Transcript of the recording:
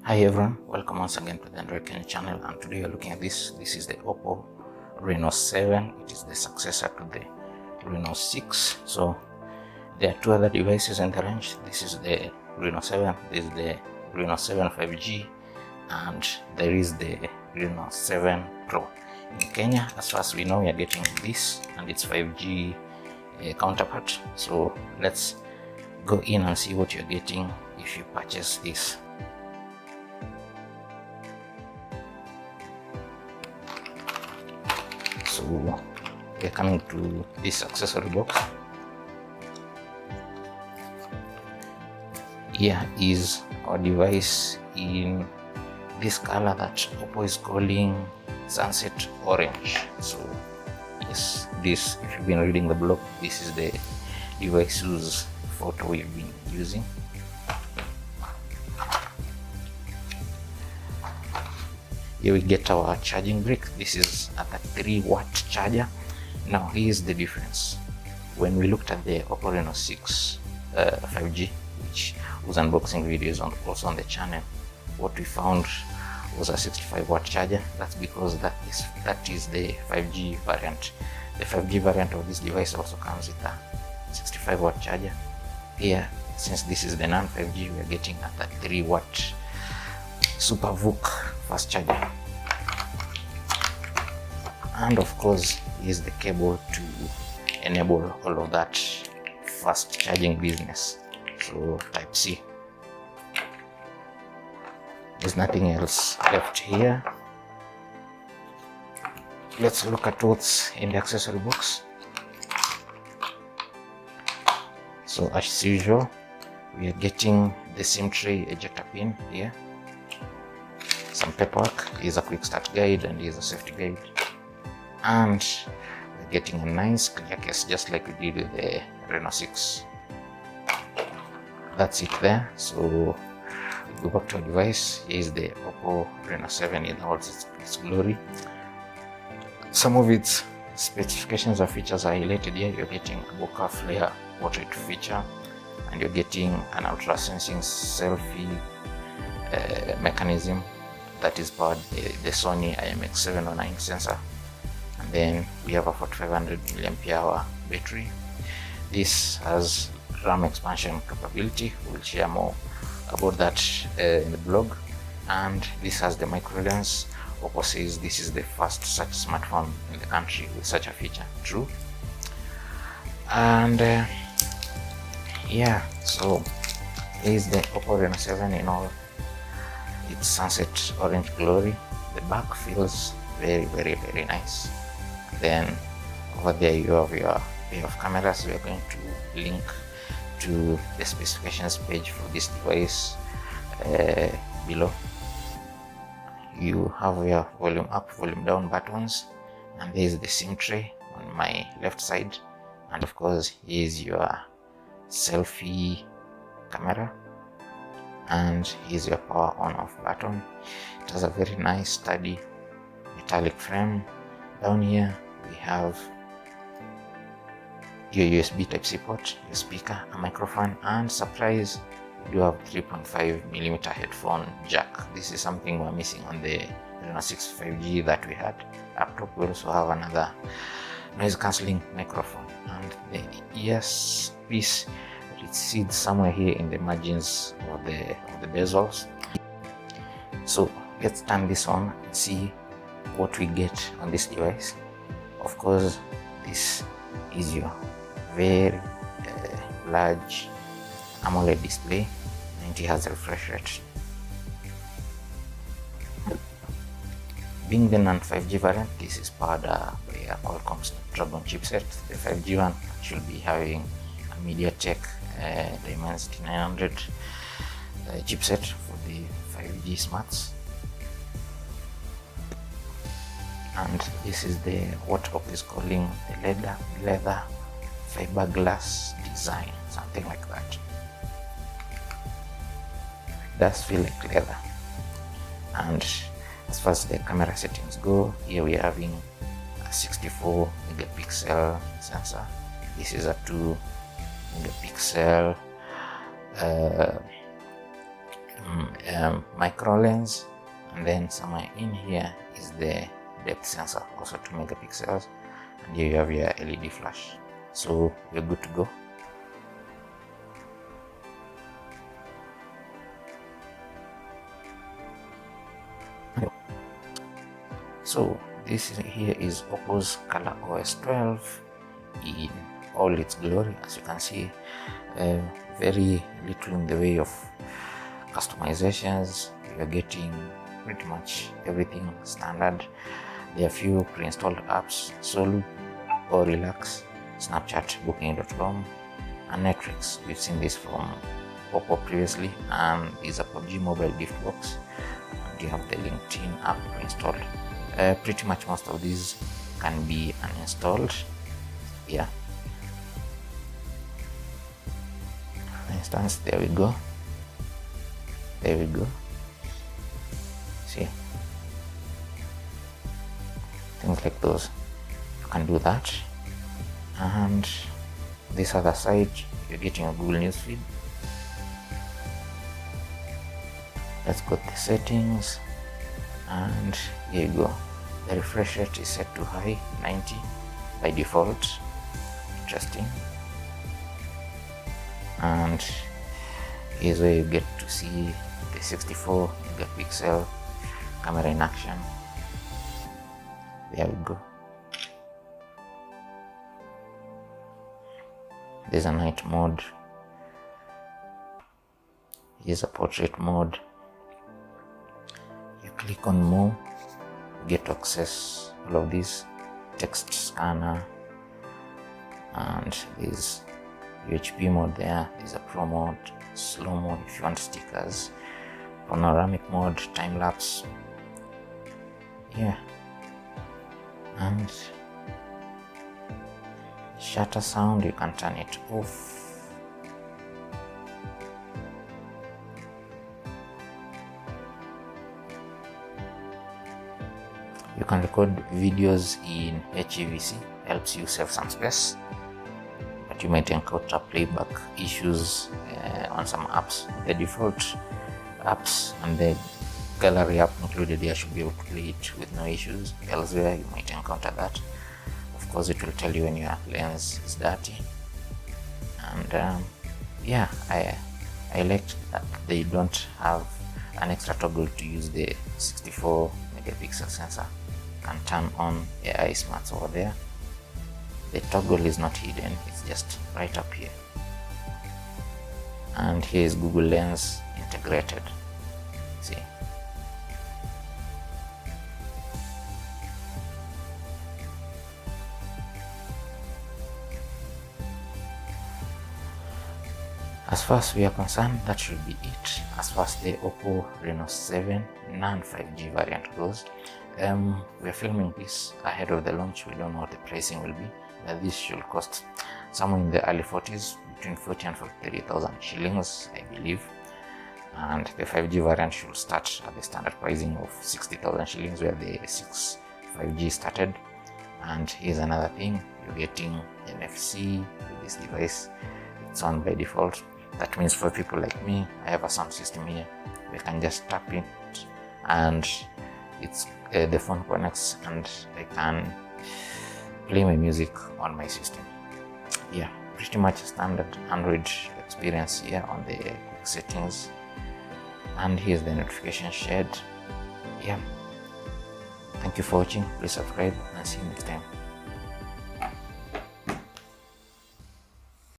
Hi everyone, welcome once again to the Android Kenya channel, and today you're looking at this. This is the Oppo Reno7. It is the successor to the Reno6. So there are two other devices in the range. This is the Reno7, this is the Reno7 5G, and there is the Reno7 Pro. In Kenya, as far as we know, we are getting this and its 5G counterpart. So let's go in and see what you're getting if you purchase this. So we're coming to this accessory box. Here is our device in this color that Oppo is calling sunset orange. So yes, this, if you've been reading the blog, this is the device whose photo we've been using. Here we get our charging brick. This is a 3-watt charger. Now here's the difference. When we looked at the Oppo Reno6 5G, which was unboxing videos also on the channel, what we found was a 65-watt charger. That's because that is the 5G variant. The 5G variant of this device also comes with a 65-watt charger. Here, since this is the non-5G, we are getting a 3-watt Super VOOC fast charger. And of course, is the cable to enable all of that fast charging business. So type C. There's nothing else left here. Let's look at what's in the accessory box. So as usual, we are getting the SIM tray ejector pin here, some paperwork, is a quick start guide, and is a safety guide, and we're getting a nice clear case just like we did with the Reno6. That's it there. So we go back to our device. Here is the Oppo Reno7 in all its glory. Some of its specifications or features are highlighted here. You're getting a bokeh flare portrait feature, and you're getting an ultra sensing selfie mechanism that is powered by the Sony IMX709 sensor. And then we have a 4500 mAh battery. This has RAM expansion capability. We'll share more about that in the blog. And this has the micro lens. Oppo says this is the first such smartphone in the country with such a feature. True. And yeah, so here is the Oppo Reno7 in all its sunset orange glory. The back feels very, very, very nice. Then over there you have your pair of cameras. We are going to link to the specifications page for this device below. You have your volume up, volume down buttons, and there is the SIM tray on my left side, and of course here is your selfie camera, and here's your power on off button. It has a very nice sturdy metallic frame. Down here we have your USB Type-C port, your speaker, a microphone, and surprise, you do have 3.5mm headphone jack. This is something we're missing on the Reno6 5G that we had. Up top we also have another noise cancelling microphone, and the earpiece, it sits somewhere here in the margins of the bezels. So let's turn this on and see what we get on this device. Of course, this is your very large AMOLED display, 90Hz refresh rate. Being the non-5G variant, this is powered by a Qualcomm Snapdragon chipset. The 5G one should be having a MediaTek Dimensity 900 chipset for the 5G smarts. And this is the what Oppo is calling the leather fiberglass design, something like that. It does feel like leather. And as far as the camera settings go, here we are having a 64 megapixel sensor. This is a 2 megapixel micro lens, and then somewhere in here is the depth sensor, also 2 megapixels, and here you have your LED flash. So you're good to go. So this here is Oppo's ColorOS 12 in all its glory. As you can see, very little in the way of customizations. You're getting pretty much everything standard. There are few pre-installed apps: Solo or Relax, Snapchat, Booking.com, and Netflix. We've seen this from Oppo previously, and is a PUBG mobile gift box. And you have the LinkedIn app pre-installed. Pretty much most of these can be uninstalled. Yeah. For instance, there we go. See, things like those, you can do that. And this other side, you're getting a Google News feed. Let's go to the settings, and here you go. The refresh rate is set to high, 90 by default. Interesting. And here's where you get to see the 64 megapixel camera in action. There we go. There's a night mode. Here's a portrait mode. You click on more, you get to access all of these. Text scanner, and there's UHP mode there. There's a pro mode, slow mode if you want stickers, panoramic mode, time lapse. Yeah. And shutter sound, you can turn it off. You can record videos in HEVC, helps you save some space, but you might encounter playback issues on some apps. The default apps and the gallery app included here should be able to play it with no issues. Elsewhere you might encounter that. Of course, it will tell you when your lens is dirty. And yeah, I liked that they don't have an extra toggle to use the 64 megapixel sensor. You can turn on AI smarts over there. The toggle is not hidden, it's just right up here. And here is Google Lens integrated. See, as far as we are concerned, that should be it as far as the Oppo Reno7 non-5G variant goes. We are filming this ahead of the launch. We don't know what the pricing will be. This should cost somewhere in the early 40s, between 40 and 43,000 shillings, I believe. And the 5G variant should start at the standard pricing of 60,000 shillings, where the 5G started. And here's another thing: you're getting NFC with this device. It's on by default. That means for people like me, I have a sound system here. We can just tap it, and it's the phone connects, and I can play my music on my system. Yeah, pretty much a standard Android experience here on the quick settings. And here's the notification shed. Yeah, thank you for watching. Please subscribe, and see you next time.